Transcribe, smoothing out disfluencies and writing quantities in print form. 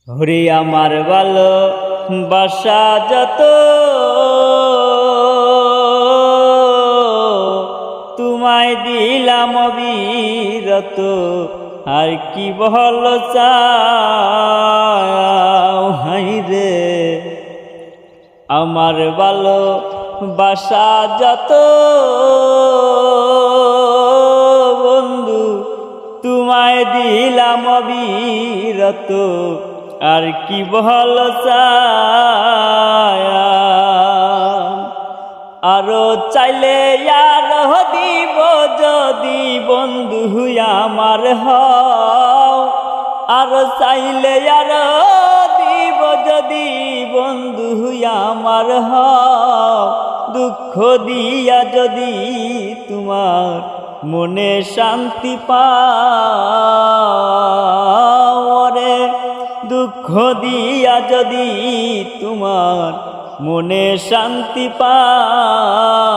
হরি আমার ভালো বাসা যত তোমায় দিলাম অবিরত, আর কি বল চাও হাইরে। আমার ভালো বাসা যত বন্ধু তোমায় দিলাম অবিরত, আর কি বল চাই। আরো চাইলে আরো দিব যদি বন্ধু আমার হও, আরো চাইলে আরো দিব যদি বন্ধু আমার হও। দুঃখ দিয়া যদি তোমার মনে শান্তি পাও রে, দুঃখ দিয়া যদি তোমার মনে শান্তি পাও।